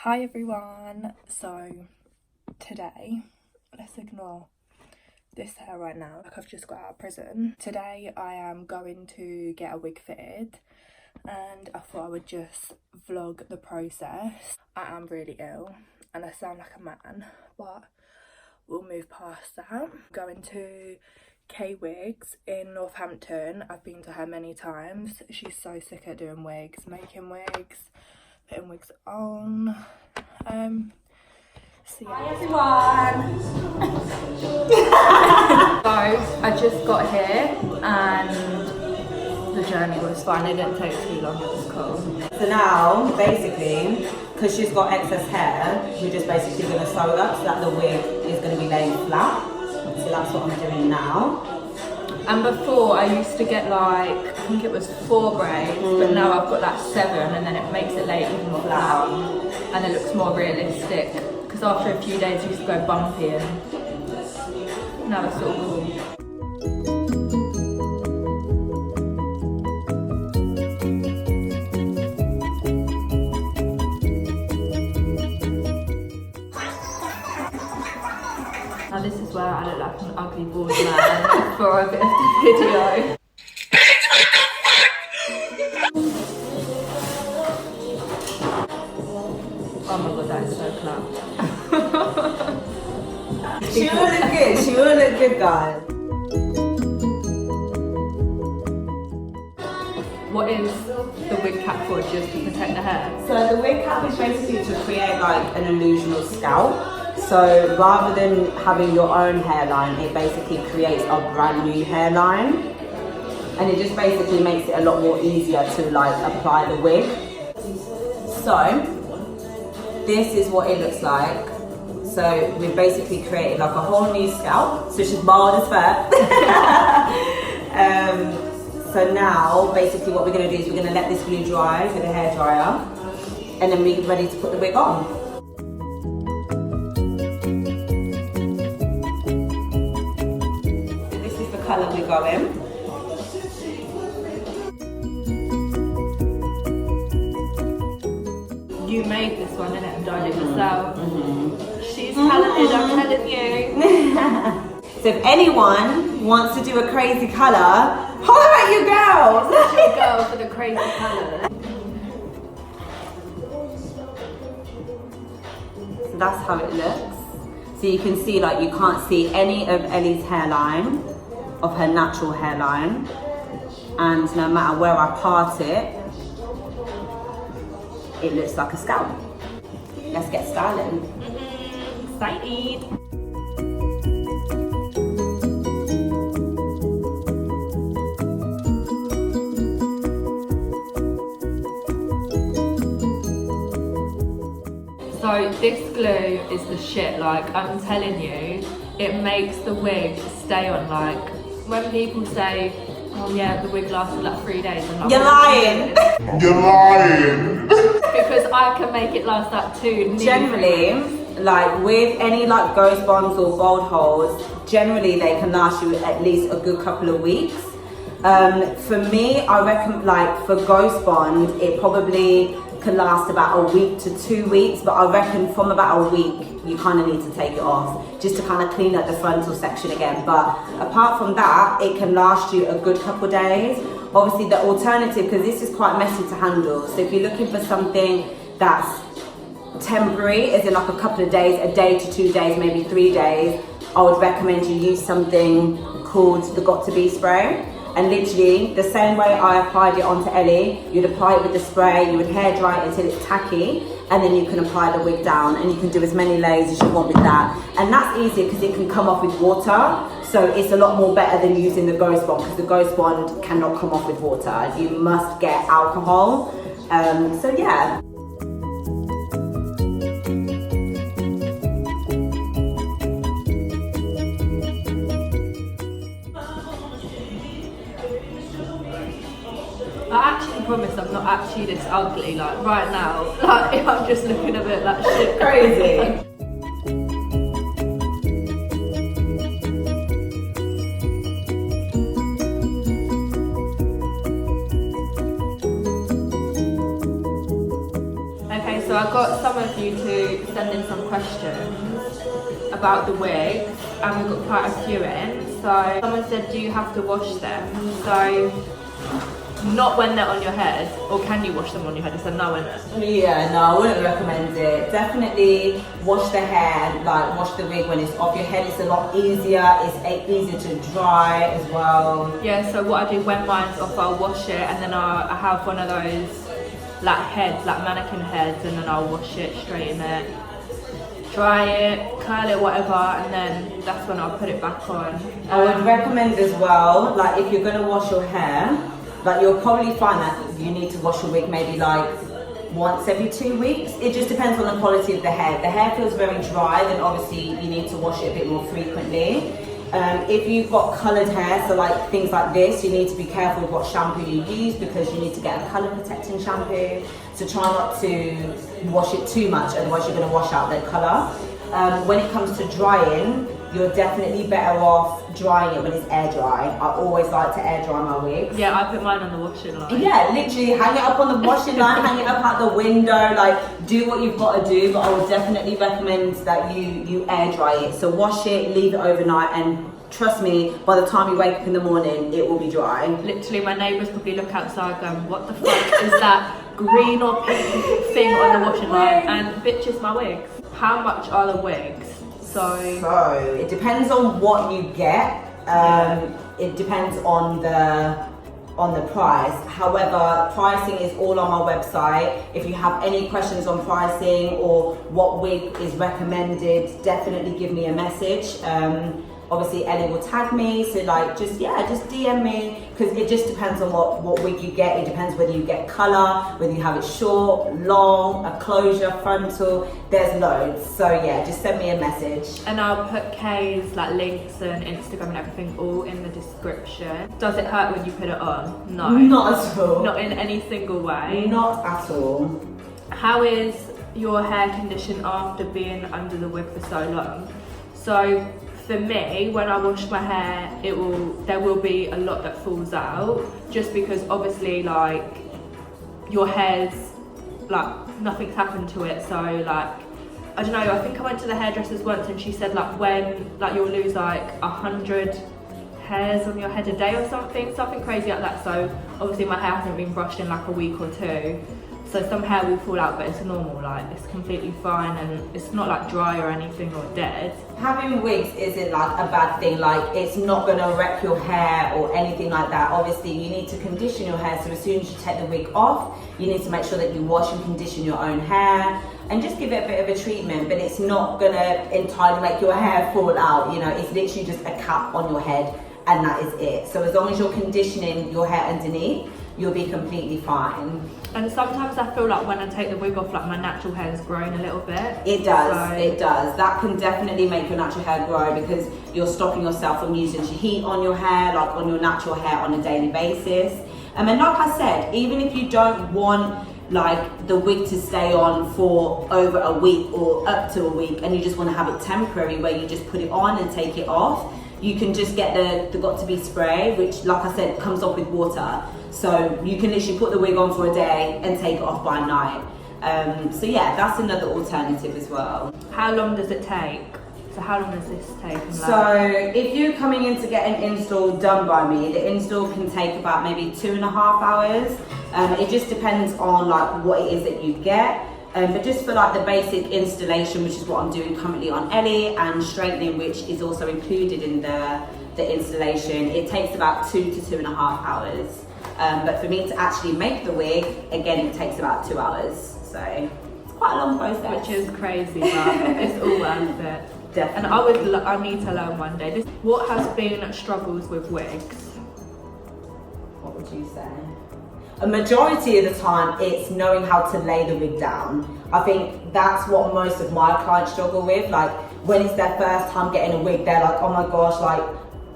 Hi everyone, so today, let's ignore this hair right now, like I've just got out of prison. Today I am going to get a wig fitted and I thought I would just vlog the process. I am really ill and I sound like a man, but we'll move past that. I'm going to Wigs in Northampton. I've been to her many times. She's so sick at doing wigs, making wigs, putting wigs on. So yeah. Hi everyone! So I just got here and the journey was fine. It didn't take too long, it was cool. So now, basically, because she's got excess hair, we're just basically going to sew that so that the wig is going to be laying flat. So that's what I'm doing now. And before I used to get like, I think it was 4 braids, but now I've got like 7 and then it makes it lay even more flat and it looks more realistic. Because after a few days it used to go bumpy and now it's sort of cool. Now this is where I look like an ugly bald man for a bit of the video. Oh my god, that is so clap. She will look good, she will look good, guys. What is the wig cap for, just to protect the hair? So the wig cap is basically to create like an illusional scalp. So rather than having your own hairline, it basically creates a brand new hairline. And it just basically makes it a lot more easier to like apply the wig. So this is what it looks like. So we've basically created like a whole new scalp. So she's bald as fuck. So now basically what we're going to do is we're going to let this glue dry with a hairdryer. And then we're ready to put the wig on. Colour we go in. You made this one, innit, and dyed it yourself. She's talented, I'm telling you. So if anyone wants to do a crazy colour, holler at your girls! That's your girl for the crazy colour. So that's how it looks. So you can see, like, you can't see any of Ellie's hairline, of her natural hairline, and no matter where I part it, it looks like a scalp. Let's get styling. Excited. So this glue is the shit, like I'm telling you, it makes the wig stay on. Like when people say, oh yeah, the wig lasted like 3 days, I'm like, you're lying. You're lying. Because I can make it last like 2. Generally, like with any like ghost bonds or bold holes, generally they can last you at least a good couple of weeks. For me, I reckon like for ghost bond, it probably can last about a week to 2 weeks, but I reckon from about a week you kind of need to take it off just to kind of clean up the frontal section again. But apart from that, it can last you a good couple of days. Obviously the alternative, because this is quite messy to handle, so if you're looking for something that's temporary, as in like a couple of days, a day to 2 days, maybe 3 days, I would recommend you use something called the Got To Be spray. And literally, the same way I applied it onto Ellie, you'd apply it with the spray, you would hair dry it until it's tacky, and then you can apply the wig down, and you can do as many layers as you want with that. And that's easier because it can come off with water, so it's a lot more better than using the ghost bond, because the ghost bond cannot come off with water. You must get alcohol. So yeah. I actually promise I'm not actually this ugly, like right now. Like I'm just looking a bit like shit. Crazy. So I got some of you you to send in some questions about the wigs, and we've got quite a few in. So someone said, do you have to wash them? So not when they're on your head, or can you wash them on your head? It's a no, isn't it? Yeah, no, I wouldn't recommend it. Definitely wash the hair, like wash the wig when it's off your head. It's a lot easier. It's easier to dry as well. Yeah, so what I do when mine's off, I'll wash it, and then I have one of those like heads, like mannequin heads, and then I'll wash it, straighten it, dry it, curl it, whatever, and then that's when I'll put it back on. I would recommend as well, like if you're gonna wash your hair, like you'll probably find that you need to wash your wig maybe like once every 2 weeks. It just depends on the quality of the hair. If the hair feels very dry, then obviously you need to wash it a bit more frequently. If you've got coloured hair, so like things like this, you need to be careful with what shampoo you use, because you need to get a colour protecting shampoo. So try not to wash it too much, otherwise you're going to wash out the colour. When it comes to drying, you're definitely better off drying it when it's air dry. I always like to air dry my wigs. Yeah, I put mine on the washing line. Yeah, literally hang it up on the washing line, hang it up out the window, like do what you've got to do, but I would definitely recommend that you air dry it. So wash it, leave it overnight, and trust me, by the time you wake up in the morning, it will be dry. Literally, my neighbours probably look outside going, what the fuck is that green or pink thing on the washing line? And bitch, is my wigs. How much are the wigs? So it depends on what you get. It depends on the price. However, pricing is all on my website. If you have any questions on pricing or what wig is recommended, definitely give me a message. Obviously Ellie will tag me, so like just DM me, because it just depends on what wig you get. It depends whether you get colour, whether you have it short, long, a closure, frontal, there's loads. So yeah, just send me a message. And I'll put Kay's like links and Instagram and everything all in the description. Does it hurt when you put it on? No. Not at all. Not in any single way? Not at all. How is your hair condition after being under the wig for so long? So for me, when I wash my hair, there will be a lot that falls out, just because obviously like your hair's like nothing's happened to it. So like I don't know, I think I went to the hairdressers once and she said like when like you'll lose like 100 hairs on your head a day or something crazy like that. So obviously my hair hasn't been brushed in like a week or two. So some hair will fall out, but it's normal, like it's completely fine, and it's not like dry or anything or dead. Having wigs isn't like a bad thing, like it's not gonna wreck your hair or anything like that. Obviously you need to condition your hair, so as soon as you take the wig off, you need to make sure that you wash and condition your own hair and just give it a bit of a treatment, but it's not gonna entirely make your hair fall out, you know, it's literally just a cap on your head and that is it. So as long as you're conditioning your hair underneath, you'll be completely fine. And sometimes I feel like when I take the wig off, like my natural hair is growing a little bit. It does, it does. That can definitely make your natural hair grow, because you're stopping yourself from using heat on your hair, like on your natural hair on a daily basis. And then like I said, even if you don't want like the wig to stay on for over a week or up to a week, and you just want to have it temporary where you just put it on and take it off, you can just get the Got2b spray, which like I said comes off with water. So you can literally put the wig on for a day and take it off by night. So yeah, that's another alternative as well. How long does it take? So how long does this take? So if you're coming in to get an install done by me, the install can take about maybe 2.5 hours. It just depends on like what it is that you get. But just for like the basic installation, which is what I'm doing currently on Ellie, and straightening, which is also included in the installation, it takes about 2 to 2.5 hours. But for me to actually make the wig, again, it takes about 2 hours. So it's quite a long process. Which is crazy, but it's all worth it. Definitely. And I need to learn one day. What has been struggles with wigs? What would you say? A majority of the time, it's knowing how to lay the wig down. I think that's what most of my clients struggle with. Like when it's their first time getting a wig, they're like, oh my gosh, like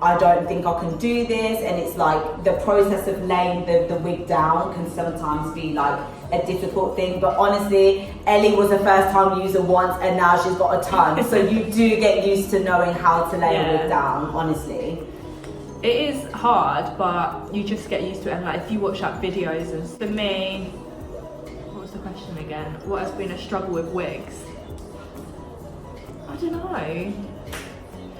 I don't think I can do this. And it's like the process of laying the wig down can sometimes be like a difficult thing. But honestly, Ellie was a first time user once and now she's got a ton. So you do get used to knowing how to lay a wig down, honestly. It is hard, but you just get used to it. And like if you watch like videos, and for me, what was the question again. What has been a struggle with wigs? I don't know.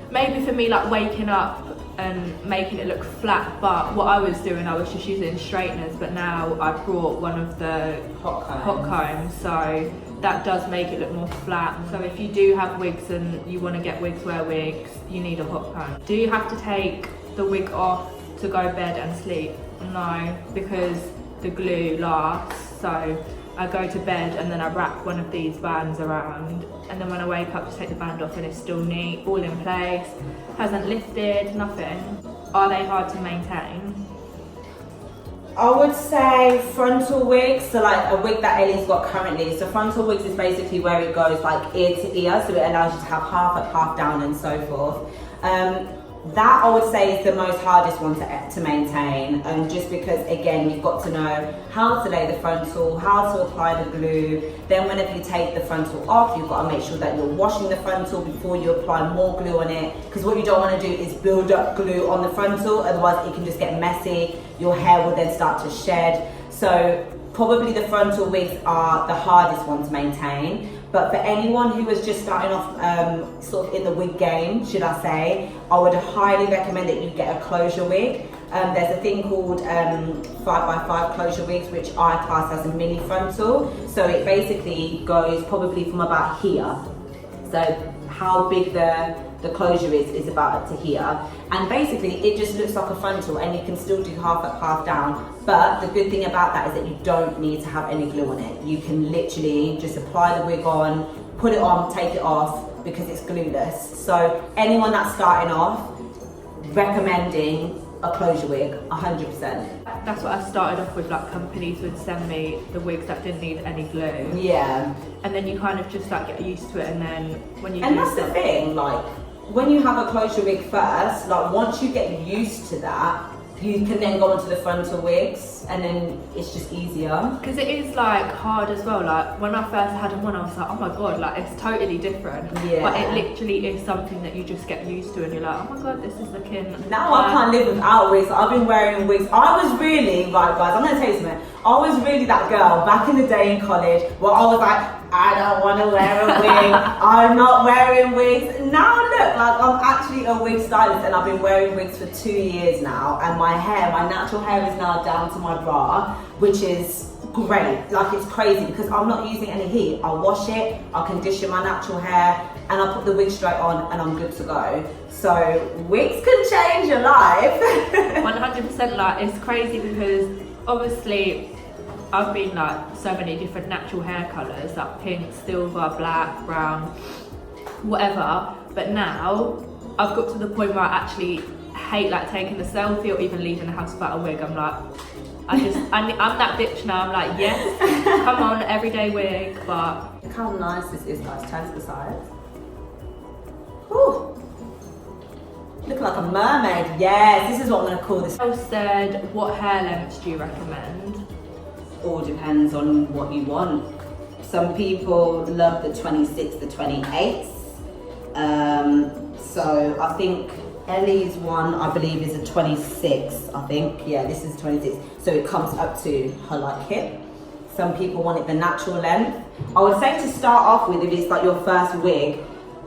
Maybe for me, like waking up and making it look flat, but what I was doing, I was just using straighteners, but now I brought one of the hot combs, so that does make it look more flat. So if you do have wigs and you want to get wigs wear wigs, you need a hot comb. Do you have to take the wig off to go bed and sleep? No, because the glue lasts. So I go to bed and then I wrap one of these bands around, and then when I wake up, just take the band off and it's still neat, all in place, hasn't lifted, nothing. Are they hard to maintain? I would say frontal wigs, so like a wig that Ellie's got currently. So frontal wigs is basically where it goes like ear to ear, so it allows you to have half up, half down and so forth. That I would say is the most hardest one to maintain, just because again you've got to know how to lay the frontal, how to apply the glue. Then whenever you take the frontal off, you've got to make sure that you're washing the frontal before you apply more glue on it, because what you don't want to do is build up glue on the frontal, otherwise it can just get messy. Your hair will then start to shed. So probably the frontal wigs are the hardest one to maintain. But for anyone who is just starting off sort of in the wig game, should I say, I would highly recommend that you get a closure wig. There's a thing called 5x5 closure wigs, which I class as a mini frontal. So it basically goes probably from about here. So how big the closure is about up to here. And basically it just looks like a frontal, and you can still do half up, half down. But the good thing about that is that you don't need to have any glue on it. You can literally just apply the wig on, put it on, take it off, because it's glueless. So anyone that's starting off, recommending a closure wig, 100%. That's what I started off with, like companies would send me the wigs that didn't need any glue. Yeah. And then you kind of just like get used to it, and then when you And that's the thing, like when you have a closure wig first, like once you get used to that, you can then go onto the frontal wigs, and then it's just easier. Because it is like hard as well. Like when I first had them on, I was like, oh my god, like it's totally different. Yeah. But it literally is something that you just get used to, and you're like, oh my god, this is looking. Now I can't live without wigs. I've been wearing wigs. I was really, right guys, I'm gonna tell you something. I was really that girl back in the day in college where I was like, I don't want to wear a wig. I'm not wearing wigs. Now look, like I'm actually a wig stylist, and I've been wearing wigs for 2 years now, and my natural hair is now down to my bra, which is great. Like it's crazy because I'm not using any heat. I wash it, I condition my natural hair, and I put the wig straight on, and I'm good to go. So wigs can change your life. 100%. Like it's crazy because obviously I've been like so many different natural hair colours, like pink, silver, black, brown, whatever. But now I've got to the point where I actually hate like taking the selfie or even leaving the house without a wig. I'm like, I'm that bitch now. I'm like, yes, come on, everyday wig. But look how nice this is, guys. Turn to the side. Whew. Looking like a mermaid. Yes, this is what I'm going to call this. I said, what hair lengths do you recommend? All depends on what you want. Some people love the 26, the 28s. So I think Ellie's one, I believe, is a 26. I think, yeah, this is 26. So it comes up to her like hip. Some people want it the natural length. I would say to start off with, if it's like your first wig,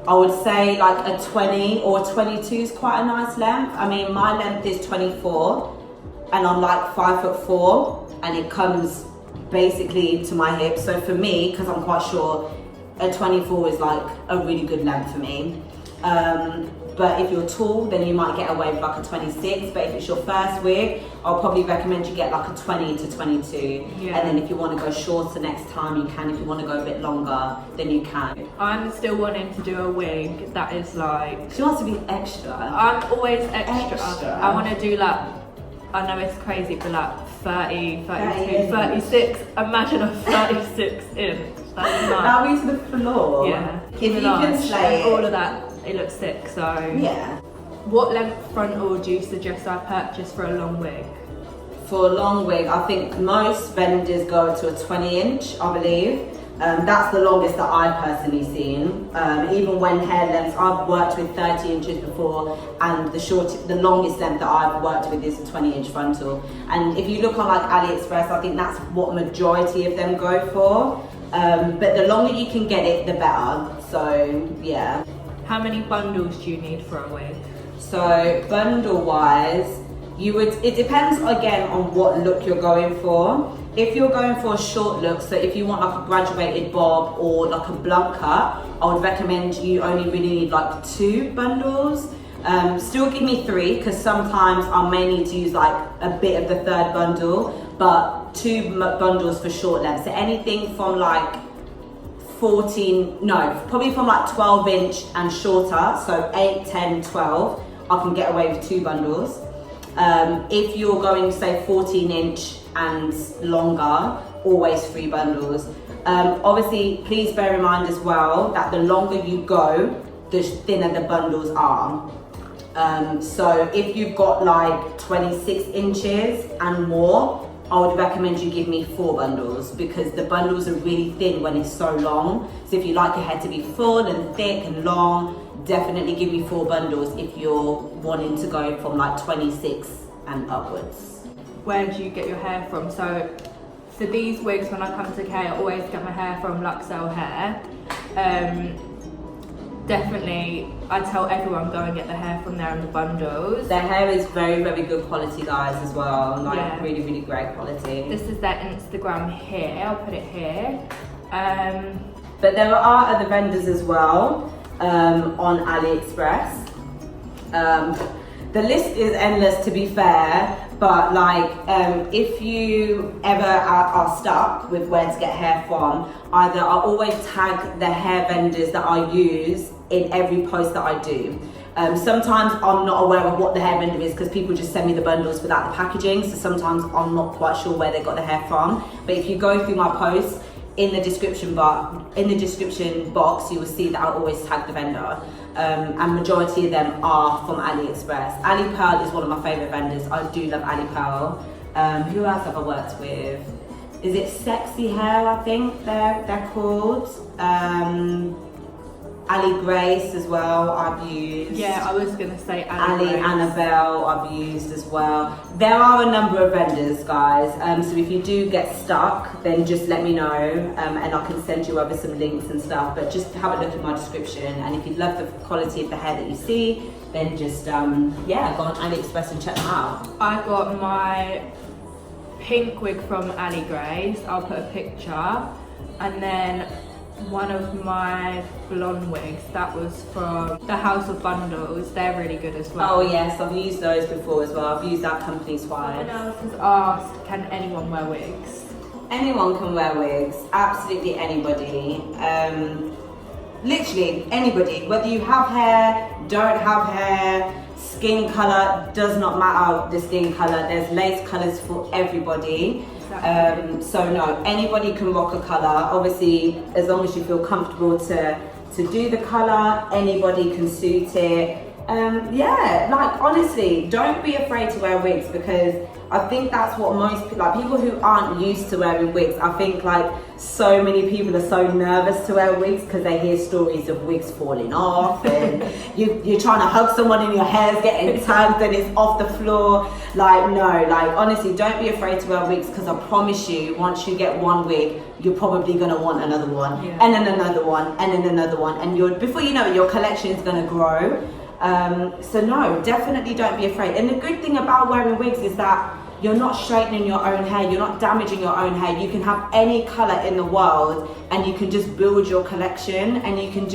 I would say like a 20 or 22 is quite a nice length. I mean, my length is 24, and I'm like 5'4", and it comes basically to my hip. So for me, because I'm quite short, a 24 is like a really good length for me. But if you're tall, then you might get away with like a 26. But if it's your first wig, I'll probably recommend you get like a 20 to 22. Yeah. And then if you want to go shorter next time, you can. If you want to go a bit longer, then you can. I'm still wanting to do a wig that is like... She wants to be extra. I'm always extra. I want to do like, I know it's crazy, but like 30, 32, 36. Imagine a 36 inch. That's nice. That'll be to the floor. Yeah. If you can slay all of that, it looks sick. So yeah. What length frontal do you suggest I purchase for a long wig? For a long wig, I think most vendors go to a 20 inch, I believe. That's the longest that I've personally seen. Even when hair lengths, I've worked with 30 inches before, and the longest length that I've worked with is a 20-inch frontal. And if you look on like AliExpress, I think that's what majority of them go for. But the longer you can get it, the better. So yeah. How many bundles do you need for a wig? So bundle wise, it depends again on what look you're going for. If you're going for a short look, so if you want like a graduated bob or like a blunt cut, I would recommend you only really need like 2 bundles. Still give me 3, because sometimes I may need to use like a bit of the 3rd bundle, but 2 bundles for short length. So anything from like probably from like 12-inch and shorter, so 8, 10, 12, I can get away with 2 bundles. If you're going say 14-inch and longer, always 3 bundles. Obviously, please bear in mind as well that the longer you go, the thinner the bundles are. So if you've got like 26 inches and more, I would recommend you give me 4 bundles, because the bundles are really thin when it's so long. So if you like your hair to be full and thick and long, definitely give me 4 bundles if you're wanting to go from like 26 and upwards. Where do you get your hair from? So for these wigs, when I come to Kay, I always get my hair from Luxel Hair. Definitely, I tell everyone go and get the hair from there in the bundles. Their hair is very, very good quality, guys, as well. Like really, really great quality. This is their Instagram here. I'll put it here. But there are other vendors as well on AliExpress. The list is endless, to be fair. But like, if you ever are stuck with where to get hair from, either I always tag the hair vendors that I use in every post that I do. Sometimes I'm not aware of what the hair vendor is, because people just send me the bundles without the packaging. So sometimes I'm not quite sure where they got the hair from. But if you go through my posts, in the description box, you will see that I always tag the vendor. And majority of them are from AliExpress. Ali Pearl is one of my favourite vendors. I do love Ali Pearl. Who else have I worked with? Is it Sexy Hair, I think they're called. Ali Grace as well, I've used. Yeah, I was gonna say Ali Grace. Annabelle, I've used as well. There are a number of vendors, guys. So if you do get stuck, then just let me know, and I can send you over some links and stuff. But just have a look at my description, and if you love the quality of the hair that you see, then just go on AliExpress and check them out. I got my pink wig from Ali Grace. I'll put a picture, and then one of my blonde wigs, that was from the House of Bundles. They're really good as well. Oh yes, I've used those before as well. I've used that company twice. Someone else has asked, can anyone wear wigs? Anyone can wear wigs, absolutely anybody. Literally anybody, whether you have hair, don't have hair, skin colour, does not matter the skin colour. There's lace colours for everybody. Exactly. So no, anybody can rock a colour. Obviously, as long as you feel comfortable to do the colour, anybody can suit it. Yeah, like honestly, don't be afraid to wear wigs, because I think that's what most people who aren't used to wearing wigs, I think like so many people are so nervous to wear wigs because they hear stories of wigs falling off, and you're trying to hug someone and your hair's getting tugged and it's off the floor. Like no, like honestly, don't be afraid to wear wigs, because I promise you, once you get one wig, you're probably gonna want another one, and then another one, and then another one, and before you know it, your collection is gonna grow. So no, definitely don't be afraid. And the good thing about wearing wigs is that you're not straightening your own hair, you're not damaging your own hair. You can have any colour in the world, and you can just build your collection, and you can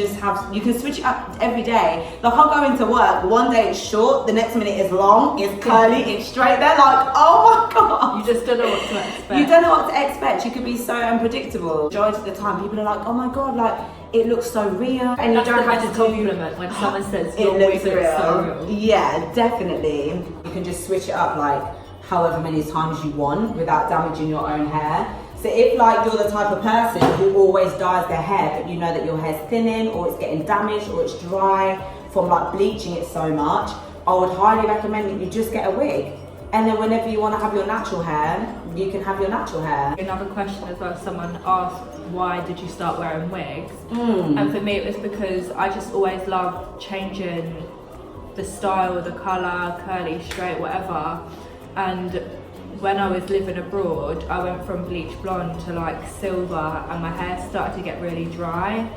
switch it up every day. Like I'll go into work, one day it's short, the next minute it's long, it's curly, it's straight. They're like, oh my god. You just don't know what to expect. You don't know what to expect. You could be so unpredictable. Majority of the time people are like, oh my god, like it looks so real. And that's you don't the have best to compliment when someone says it your looks wig looks so real. Yeah, definitely. You can just switch it up like however many times you want without damaging your own hair. So if like you're the type of person who always dyes their hair, but you know that your hair's thinning or it's getting damaged or it's dry from like bleaching it so much, I would highly recommend that you just get a wig. And then whenever you want to have your natural hair, you can have your natural hair. Another question as well, someone asked, why did you start wearing wigs? And for me it was because I just always loved changing the style, the colour, curly, straight, whatever. And when I was living abroad, I went from bleach blonde to like silver, and my hair started to get really dry.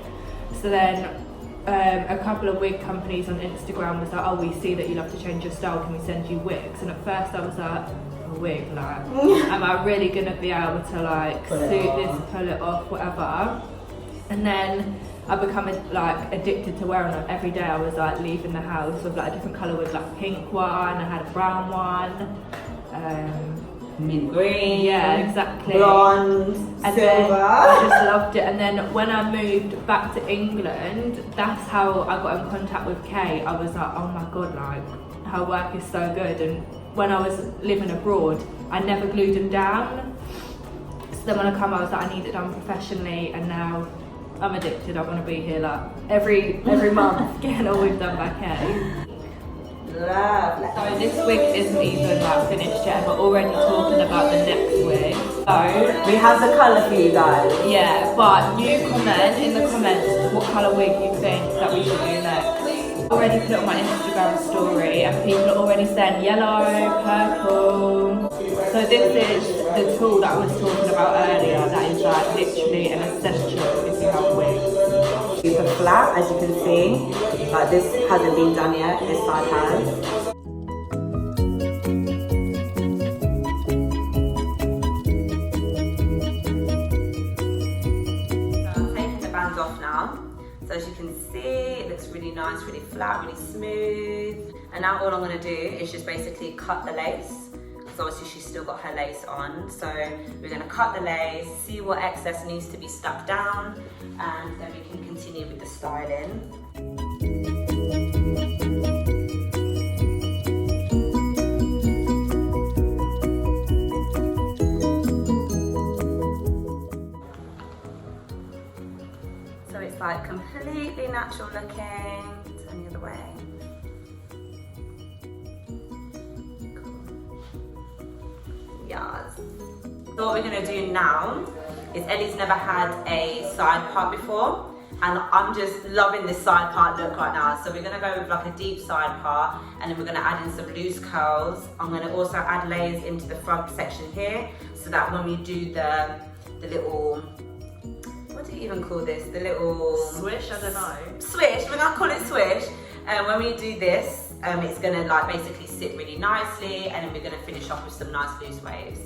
So then a couple of wig companies on Instagram was like, oh, we see that you love to change your style, can we send you wigs? And at first I was like, a wig, like, am I really gonna be able to like suit this, pull it off, whatever? And then I become like addicted to wearing them every day. I was like leaving the house with like a different colour, with like pink one, I had a brown one, mint green, yeah, exactly, blonde, and silver. then I just loved it. And then when I moved back to England, that's how I got in contact with Kay. I was like, oh my god, like her work is so good. And when I was living abroad, I never glued them down. So then when I come, I was like, I need it done professionally, and now I'm addicted. I want to be here like every month getting a wig done by Kay. Lovely. So this wig isn't even like finished yet, but already talking about the next wig. So We have the colour for you guys. yeah, but you comment in the comments what colour wig you think that we should do next. Already put it on my Instagram story, and people are already saying yellow, purple. So this is the tool that I was talking about earlier. That is like literally an essential if you have wigs. Super flat, as you can see. Like this hasn't been done yet, this side has. I'm taking the bands off now. So as you can see, it looks really nice, really flat, really smooth. And now all I'm gonna do is just basically cut the lace, because obviously she's still got her lace on. So we're gonna cut the lace, see what excess needs to be stuck down, and then we can continue with the styling. So it's like completely natural looking. Turn the other way. Yes. So what we're gonna do now is Ellie's never had a side part before, and I'm just loving this side part look right now. So we're gonna go with like a deep side part, and then we're gonna add in some loose curls. I'm gonna also add layers into the front section here, so that when we do the little, what do you even call this? The little Swish, I don't know. Swish, we're gonna call it swish. And when we do this, it's gonna like basically sit really nicely, and then we're gonna finish off with some nice loose waves.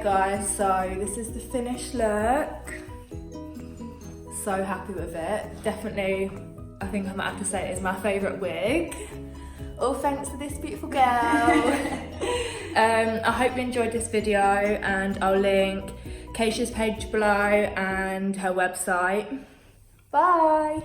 Guys, so this is the finished look. So happy with it. Definitely, I think I might have to say it is my favourite wig. All thanks to this beautiful girl. I hope you enjoyed this video, and I'll link Keisha's page below and her website. Bye.